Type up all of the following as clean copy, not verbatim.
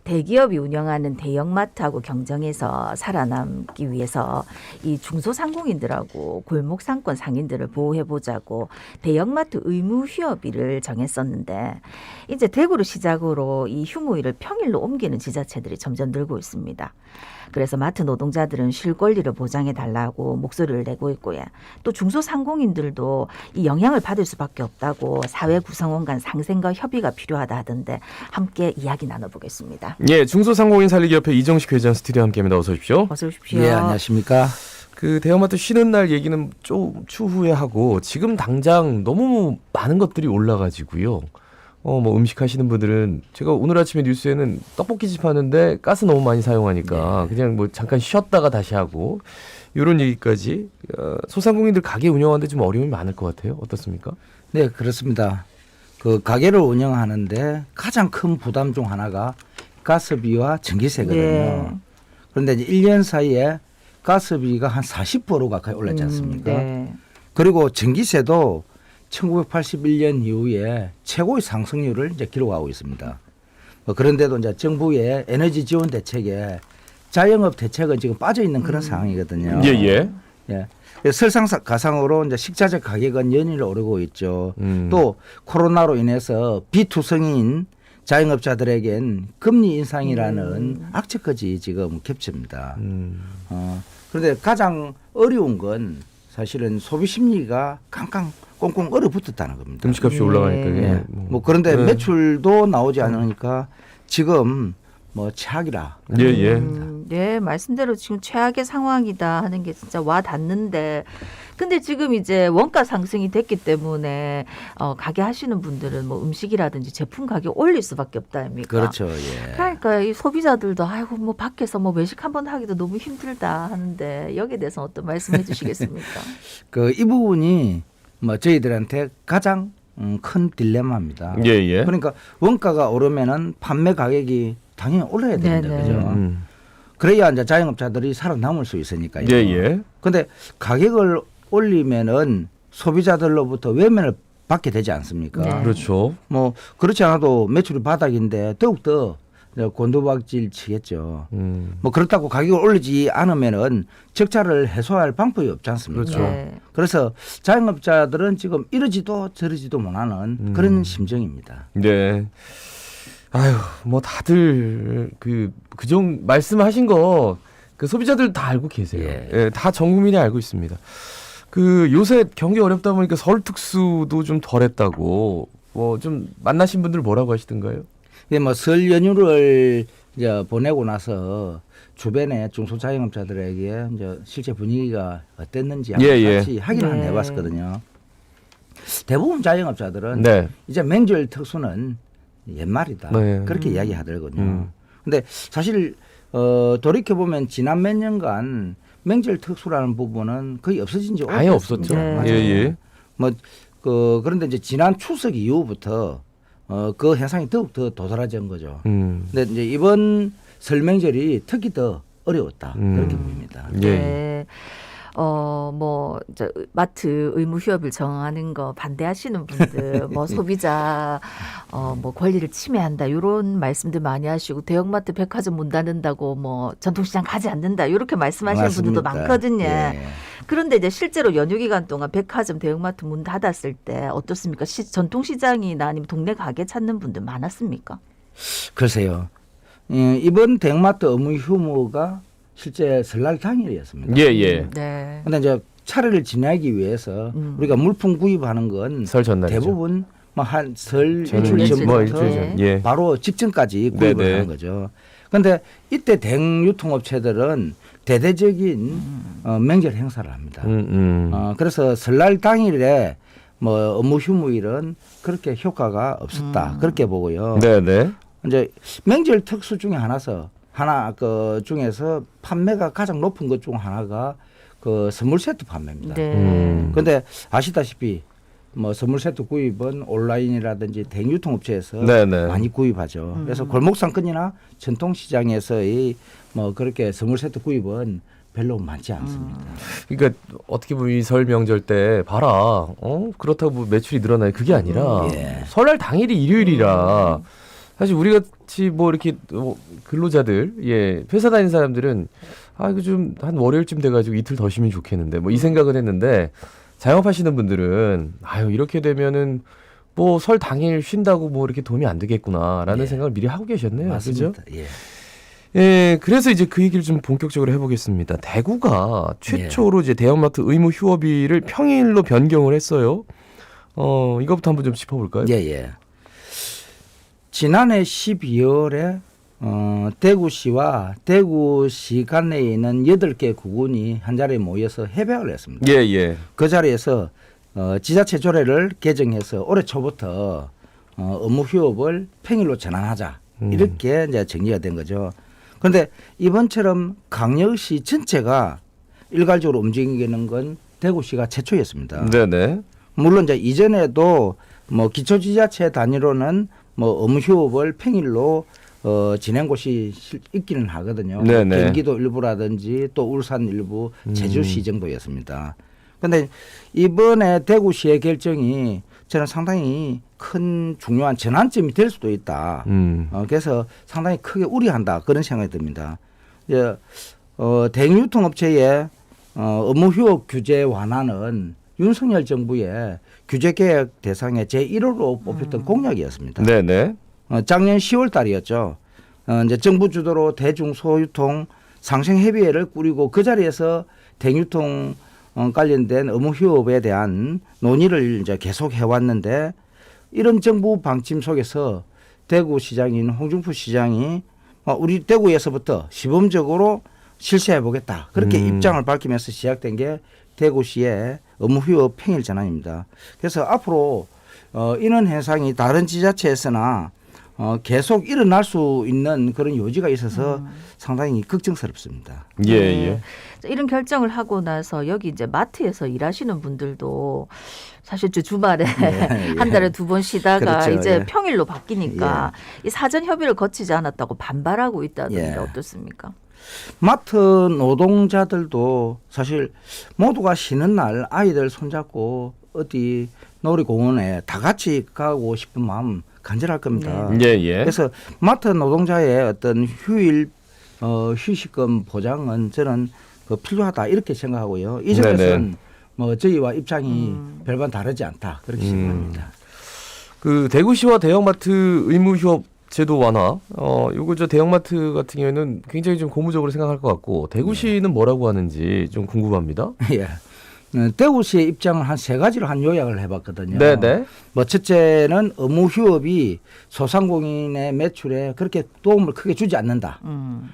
대기업이 운영하는 대형마트하고 경쟁해서 살아남기 위해서 이 중소상공인들하고 골목 상권 상인들을 보호해보자고 대형마트 의무 휴업일을 정했었는데 이제 대구를 시작으로 이 휴무일을 평일로 옮기는 지자체들이 점점 늘고 있습니다. 그래서 마트 노동자들은 쉴 권리를 보장해달라고 목소리를 내고 있고요. 또 중소상공인들도 이 영향을 받을 수밖에 없다고 사회 구성원 간 상생과 협의가 필요하다 하던데 함께 이야기 나눠보겠습니다. 예, 중소상공인 살리기협회 이정식 회장 스튜디오에 함께합니다. 어서 오십시오. 어서 오십시오. 예, 안녕하십니까. 그 대형마트 쉬는 날 얘기는 좀 추후에 하고 지금 당장 너무 많은 것들이 올라가지고요. 뭐 음식 하시는 분들은 제가 오늘 아침에 뉴스에는 떡볶이집 하는데 가스 너무 많이 사용하니까 그냥 뭐 잠깐 쉬었다가 다시 하고 이런 얘기까지 소상공인들 가게 운영하는데 좀 어려움이 많을 것 같아요. 어떻습니까? 네, 그렇습니다. 그 가게를 운영하는데 가장 큰 부담 중 하나가 가스비와 전기세거든요. 네. 그런데 이제 1년 사이에 가스비가 한 40% 가까이 올랐지 않습니까? 네. 그리고 전기세도 1981년 이후에 최고의 상승률을 이제 기록하고 있습니다. 그런데도 이제 정부의 에너지 지원 대책에 자영업 대책은 지금 빠져 있는 그런 상황이거든요. 예. 예. 설상가상으로 이제 식자재 가격은 연일 오르고 있죠. 또 코로나로 인해서 비투성인 자영업자들에겐 금리 인상이라는 악재까지 지금 겹칩니다. 그런데 가장 어려운 건 사실은 소비 심리가 깡깡 꽁꽁 얼어붙었다는 겁니다. 음식값이 올라가니까. 예. 뭐 그런데 매출도 나오지 않으니까 지금 뭐 최악이라. 예. 네, 말씀대로 지금 최악의 상황이다 하는 게 진짜 와 닿는데 근데 지금 이제 원가 상승이 됐기 때문에 가게 하시는 분들은 뭐 음식이라든지 제품 가격 올릴 수밖에 없다 아닙니까? 그렇죠. 예. 그러니까 이 소비자들도 아이고 뭐 밖에서 뭐 외식 한번 하기도 너무 힘들다 하는데 여기에 대해서 어떤 말씀해 주시겠습니까? 이 부분이 뭐 저희들한테 가장 큰 딜레마입니다. 예. 그러니까 원가가 오르면은 판매 가격이 당연히 올라야 됩니다. 네네. 그죠? 그래야 이제 자영업자들이 살아남을 수 있으니까요. 예. 근데 가격을 올리면은 소비자들로부터 외면을 받게 되지 않습니까? 네. 그렇죠. 뭐 그렇지 않아도 매출이 바닥인데 더욱더 곤두박질 치겠죠. 뭐 그렇다고 가격을 올리지 않으면은 적자를 해소할 방법이 없지 않습니까? 그렇죠. 네. 그래서 자영업자들은 지금 이러지도 저러지도 못하는 그런 심정입니다. 네. 아유, 뭐 다들 그정 말씀하신 거 그 소비자들 다 알고 계세요. 예, 다 전 국민이 알고 있습니다. 요새 경기 어렵다 보니까 설 특수도 좀 덜했다고 뭐 좀 만나신 분들 뭐라고 하시던가요? 예, 뭐 설 연휴를 이제 보내고 나서 주변의 중소자영업자들에게 이제 실제 분위기가 어땠는지 한번 같이 확인을 네. 해봤었거든요. 대부분 자영업자들은 네. 이제 명절 특수는 옛말이다. 네. 그렇게 이야기하더라고요. 근데 사실 돌이켜 보면 지난 몇 년간 명절 특수라는 부분은 거의 없어진 지 아예 없었죠. 네. 예. 뭐 그런데 이제 지난 추석 이후부터 그 현상이 더욱 더 도드라진 거죠. 근데 이제 이번 설 명절이 특히 더 어려웠다 그렇게 보입니다. 예. 네. 뭐 이제 마트 의무 휴업을 정하는 거 반대하시는 분들, 뭐 소비자 뭐 권리를 침해한다 이런 말씀들 많이 하시고 대형마트 백화점 문 닫는다고 뭐 전통시장 가지 않는다 이렇게 말씀하시는 분들도 맞습니다. 많거든요. 예. 그런데 이제 실제로 연휴 기간 동안 백화점 대형마트 문 닫았을 때 어떻습니까? 전통시장이나 아니면 동네 가게 찾는 분들 많았습니까? 글쎄요. 이번 대형마트 의무 휴무가 실제 설날 당일이었습니다. 예. 네. 근데 이제 차례를 지내기 위해서 우리가 물품 구입하는 건 설 전날이죠. 대부분 뭐 한 설 저는 일주일 뭐 전부터 일주일 전. 예. 바로 직전까지 구입을 네네. 하는 거죠. 그런데 이때 대형유통업체들은 대대적인 명절 행사를 합니다. 그래서 설날 당일에 뭐 업무 휴무일은 그렇게 효과가 없었다 그렇게 보고요. 네네. 이제 명절 특수 중에 하나 그 중에서 판매가 가장 높은 것 중 하나가 그 선물 세트 판매입니다. 네. 그런데 아시다시피 뭐 선물 세트 구입은 온라인이라든지 대유통업체에서 네네. 많이 구입하죠. 그래서 골목상권이나 전통시장에서의 뭐 그렇게 선물 세트 구입은 별로 많지 않습니다. 그러니까 어떻게 보면 이 설 명절 때 봐라. 그렇다고 뭐 매출이 늘어나요. 그게 아니라 설날 당일이 일요일이라 사실 우리 같이 뭐 이렇게 근로자들, 예, 회사 다니는 사람들은 아 이거 좀 한 월요일쯤 돼가지고 이틀 더 쉬면 좋겠는데 뭐 이 생각은 했는데 자영업하시는 분들은 아유 이렇게 되면은 뭐 설 당일 쉰다고 뭐 이렇게 도움이 안 되겠구나라는 예. 생각을 미리 하고 계셨네요. 맞습니다. 그죠? 예. 예, 그래서 이제 그 얘기를 좀 본격적으로 해보겠습니다. 대구가 최초로 이제 대형마트 의무 휴업일을 평일로 변경을 했어요. 이것부터 한번 좀 짚어볼까요? 예, 예. 지난해 12월에 대구시와 대구시 관내에 있는 8개 구군이 한 자리에 모여서 협약을 했습니다. 예, 예. 그 자리에서 지자체 조례를 개정해서 올해 초부터 업무 휴업을 평일로 전환하자. 이렇게 이제 정리가 된 거죠. 그런데 이번처럼 강력시 전체가 일괄적으로 움직이는 건 대구시가 최초였습니다. 네네. 물론 이제 이전에도 뭐 기초지자체 단위로는 뭐 업무 휴업을 평일로 진행 곳이 있기는 하거든요. 네네. 경기도 일부라든지 또 울산 일부, 제주시 정도였습니다. 그런데 이번에 대구시의 결정이 저는 상당히 큰 중요한 전환점이 될 수도 있다. 그래서 상당히 크게 우려한다 그런 생각이 듭니다. 이제 대행유통업체의 업무 휴업 규제 완화는 윤석열 정부의 규제개혁 대상의 제1호로 뽑혔던 공약이었습니다. 네네. 작년 10월 달이었죠. 이제 정부 주도로 대중소유통 상생협의회를 꾸리고 그 자리에서 대행유통 관련된 업무 휴업에 대한 논의를 이제 계속 해왔는데 이런 정부 방침 속에서 대구시장인 홍준표 시장이 우리 대구에서부터 시범적으로 실시해보겠다. 그렇게 입장을 밝히면서 시작된 게 대구시의 업무 휴업 평일 전환입니다. 그래서 앞으로 이런 현상이 다른 지자체에서나 계속 일어날 수 있는 그런 요지가 있어서 상당히 걱정스럽습니다. 예, 예. 이런 결정을 하고 나서 여기 이제 마트에서 일하시는 분들도 사실 주말에 한 달에 2번 쉬다가 그렇죠. 이제 예. 평일로 바뀌니까 이 사전 협의를 거치지 않았다고 반발하고 있다던데 예. 어떻습니까? 마트 노동자들도 사실 모두가 쉬는 날 아이들 손잡고 어디 놀이공원에 다 같이 가고 싶은 마음 간절할 겁니다. 예, 예. 그래서 마트 노동자의 어떤 휴일 휴식금 보장은 저는 필요하다 이렇게 생각하고요. 이 점에서는 뭐 저희와 입장이 별반 다르지 않다 그렇게 생각합니다. 그 대구시와 대형마트 의무 휴업 제도 완화, 요거 저 대형마트 같은 경우에는 굉장히 좀 고무적으로 생각할 것 같고 대구시는 뭐라고 하는지 좀 궁금합니다. 예. 대구시의 입장을 한 3가지로 한 요약을 해봤거든요. 네네. 뭐 첫째는 업무 휴업이 소상공인의 매출에 그렇게 도움을 크게 주지 않는다.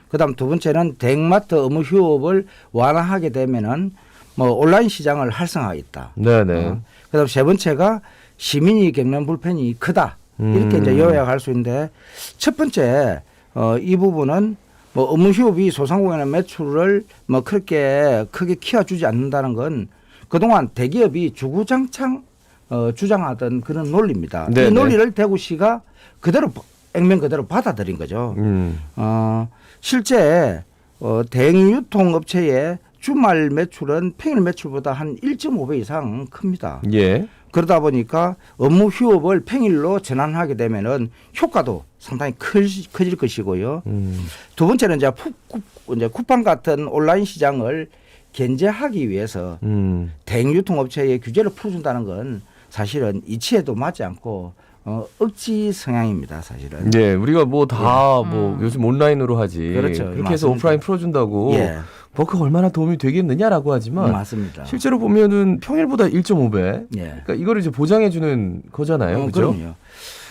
그다음 두 번째는 대형마트 업무 휴업을 완화하게 되면은 뭐 온라인 시장을 활성화하겠다. 네네. 그다음 세 번째가 시민이 겪는 불편이 크다. 이렇게 이제 요약할 수 있는데 첫 번째 이 부분은 뭐 업무 휴업이 소상공인의 매출을 뭐 그렇게 크게 키워주지 않는다는 건 그동안 대기업이 주구장창 주장하던 그런 논리입니다. 네네. 이 논리를 대구시가 그대로 액면 그대로 받아들인 거죠. 실제 대행유통업체의 주말 매출은 평일 매출보다 한 1.5배 이상 큽니다. 예. 그러다 보니까 업무 휴업을 평일로 전환하게 되면은 효과도 상당히 커질 것이고요. 두 번째는 이제 쿠팡 같은 온라인 시장을 견제하기 위해서 대행유통업체의 규제를 풀어준다는 건 사실은 이치에도 맞지 않고 억지 성향입니다, 사실은. 예, 우리가 뭐 다 뭐 요즘 온라인으로 하지. 그렇죠. 그렇게 해서 맞습니다. 오프라인 풀어준다고. 예. 뭐 그 얼마나 도움이 되겠느냐라고 하지만 맞습니다. 실제로 보면은 평일보다 1.5배. 예. 그러니까 이거를 이제 보장해주는 거잖아요, 그렇죠? 그럼요.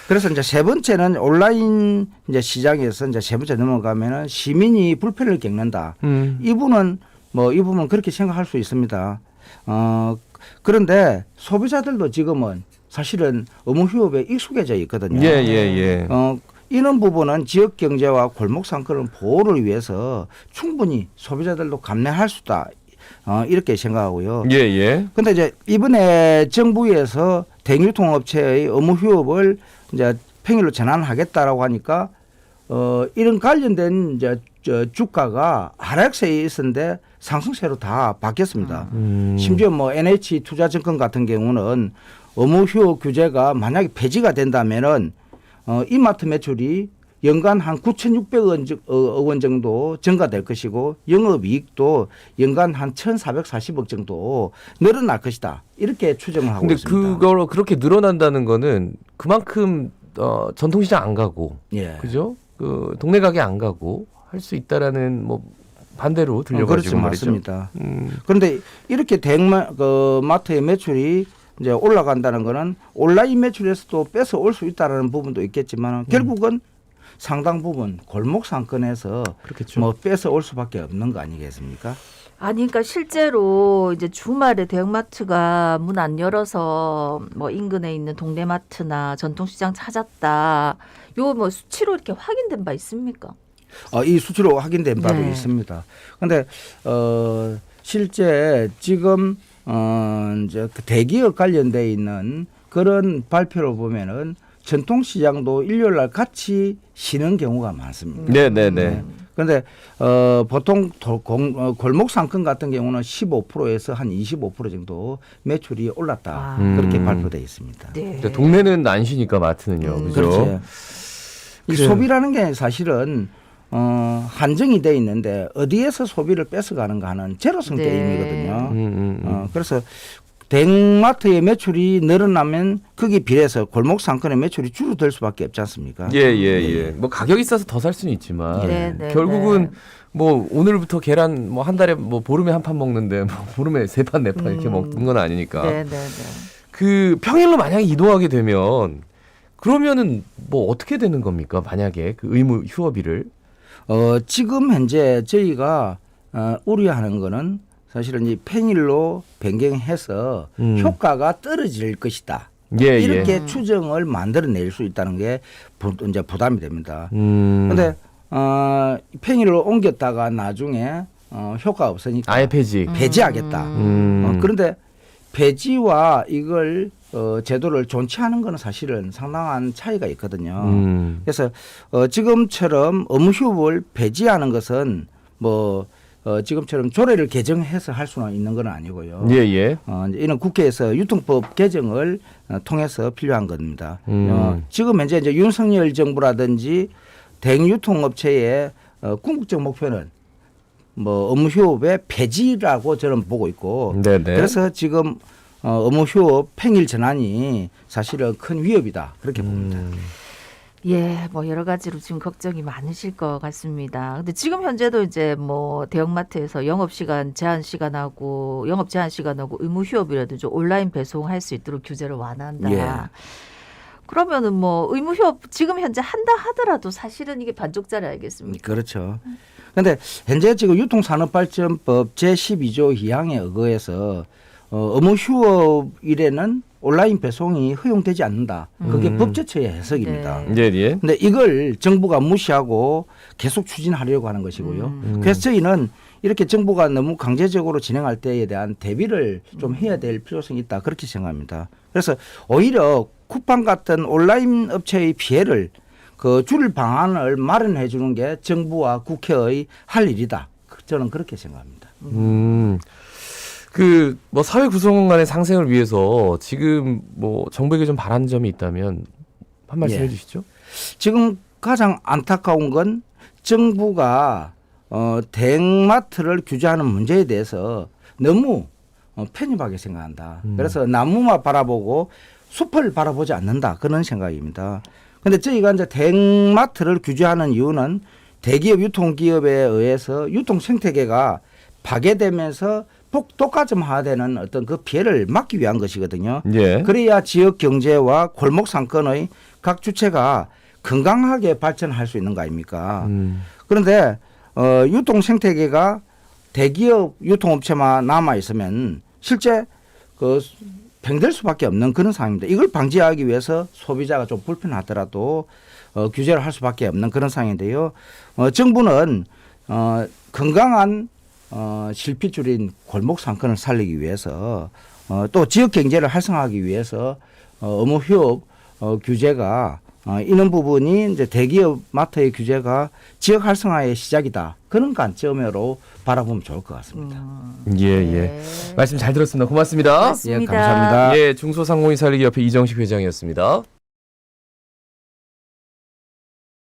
그래서 이제 세 번째는 온라인 이제 시장에서 이제 세 번째 넘어가면은 시민이 불편을 겪는다. 이 부분 그렇게 생각할 수 있습니다. 그런데 소비자들도 지금은 사실은 업무 휴업에 익숙해져 있거든요. 예, 예, 예. 이런 부분은 지역 경제와 골목 상권을 보호를 위해서 충분히 소비자들도 감내할 수 있다. 이렇게 생각하고요. 예, 예. 근데 이제 이번에 정부에서 대행유통업체의 업무 휴업을 이제 평일로 전환하겠다라고 하니까 이런 관련된 이제 주가가 하락세에 있었는데 상승세로 다 바뀌었습니다. 심지어 뭐 NH투자증권 같은 경우는 업무 휴업 규제가 만약에 폐지가 된다면은 이마트 매출이 연간 한 9,600억 원 정도 증가될 것이고 영업이익도 연간 한 1,440억 정도 늘어날 것이다. 이렇게 추정을 하고 근데 있습니다. 그걸 그렇게 늘어난다는 거는 그만큼 전통시장 안 가고, 예. 그죠? 그 동네 가게 안 가고 할 수 있다라는 뭐 반대로 들려가지고 그렇죠, 말이죠. 맞습니다. 그런데 이렇게 그 마트의 매출이 이제 올라간다는 거는 온라인 매출에서도 뺏어 올 수 있다라는 부분도 있겠지만 결국은 상당 부분 골목 상권에서 그렇겠죠. 뭐 뺏어 올 수밖에 없는 거 아니겠습니까? 아니, 그러니까 실제로 이제 주말에 대형마트가 문 안 열어서 뭐 인근에 있는 동네마트나 전통시장 찾았다. 요 뭐 수치로 이렇게 확인된 바 있습니까? 이 수치로 확인된 바도 네. 있습니다. 그런데 실제 지금 이제 그 대기업 관련돼 있는 그런 발표를 보면은 전통시장도 일요일 날 같이 쉬는 경우가 많습니다. 네네네. 그런데 보통 골목 상권 같은 경우는 15%에서 한 25% 정도 매출이 올랐다. 그렇게 발표되어 있습니다. 네. 근데 동네는 안 쉬니까 마트는요, 그죠? 그렇죠. 이 그래요. 소비라는 게 사실은 한정이 돼 있는데 어디에서 소비를 뺏어가는가 하는 제로성 네. 게임이거든요. 그래서 대형마트의 매출이 늘어나면 거기에 비례해서 골목 상권의 매출이 줄어들 수밖에 없지 않습니까? 예. 뭐 가격이 싸서 더 살 수는 있지만 네, 네, 결국은 네. 뭐 오늘부터 계란 뭐 한 달에 뭐 보름에 한 판 먹는데 뭐 보름에 세 판 네 판 이렇게 먹는 건 아니니까. 네. 그 평일로 만약에 이동하게 되면 그러면은 뭐 어떻게 되는 겁니까? 만약에 그 의무 휴업일을 지금 현재 저희가 우려하는 거는 사실은 이 평일로 변경해서 효과가 떨어질 것이다. 이렇게 추정을 만들어낼 수 있다는 게 이제 부담이 됩니다. 그런데 평일로 옮겼다가 나중에 효과 없으니까 아예 폐지. 폐지하겠다. 그런데 폐지와 이걸 제도를 존치하는 것은 사실은 상당한 차이가 있거든요. 그래서 지금처럼 업무휴업을 폐지하는 것은 뭐 지금처럼 조례를 개정해서 할 수는 있는 건 아니고요. 예. 이는 국회에서 유통법 개정을 통해서 필요한 겁니다. 지금 현재 이제 윤석열 정부라든지 대형유통업체의 궁극적 목표는 뭐 업무휴업의 폐지라고 저는 보고 있고, 네네. 그래서 지금 업무휴업 평일 전환이 사실은 큰 위협이다 그렇게 봅니다. 예, 뭐 여러 가지로 지금 걱정이 많으실 것 같습니다. 근데 지금 현재도 이제 뭐 대형마트에서 영업 제한 시간하고 의무 휴업이라도 좀 온라인 배송할 수 있도록 규제를 완화한다. 예. 그러면은 뭐 의무 휴업 지금 현재 한다 하더라도 사실은 이게 반쪽짜리 아니겠습니까? 그렇죠. 그런데 현재 지금 유통산업발전법 제12조 2항에 의거해서 업무휴업일에는 온라인 배송이 허용되지 않는다. 그게 법 자체의 해석입니다. 네. 예. 근데 이걸 정부가 무시하고 계속 추진하려고 하는 것이고요. 그래서 저희는 이렇게 정부가 너무 강제적으로 진행할 때에 대한 대비를 좀 해야 될 필요성이 있다. 그렇게 생각합니다. 그래서 오히려 쿠팡 같은 온라인 업체의 피해를 줄일 방안을 마련해 주는 게 정부와 국회의 할 일이다. 저는 그렇게 생각합니다. 그 뭐 사회 구성원 간의 상생을 위해서 지금 뭐 정부에게 좀 바라는 점이 있다면 한 말씀 예. 해주시죠. 지금 가장 안타까운 건 정부가 대형마트를 규제하는 문제에 대해서 너무 편협하게 생각한다. 그래서 나무만 바라보고 숲을 바라보지 않는다. 그런 생각입니다. 그런데 저희가 이제 대형마트를 규제하는 이유는 대기업 유통기업에 의해서 유통 생태계가 파괴되면서 독과점화되는 어떤 그 피해를 막기 위한 것이거든요. 예. 그래야 지역 경제와 골목 상권의 각 주체가 건강하게 발전할 수 있는 거 아닙니까? 그런데 유통 생태계가 대기업 유통업체만 남아 있으면 실제 병될 수밖에 없는 그런 상황입니다. 이걸 방지하기 위해서 소비자가 좀 불편하더라도 규제를 할 수밖에 없는 그런 상황인데요. 정부는 건강한 실핏줄인 골목 상권을 살리기 위해서 또 지역 경제를 활성화하기 위해서 업무휴업 규제가 이런 부분이 이제 대기업 마트의 규제가 지역 활성화의 시작이다. 그런 관점으로 바라보면 좋을 것 같습니다. 예. 말씀 잘 들었습니다. 고맙습니다. 맞습니다. 예, 감사합니다. 예, 중소상공인 살리기 협회 이정식 회장이었습니다.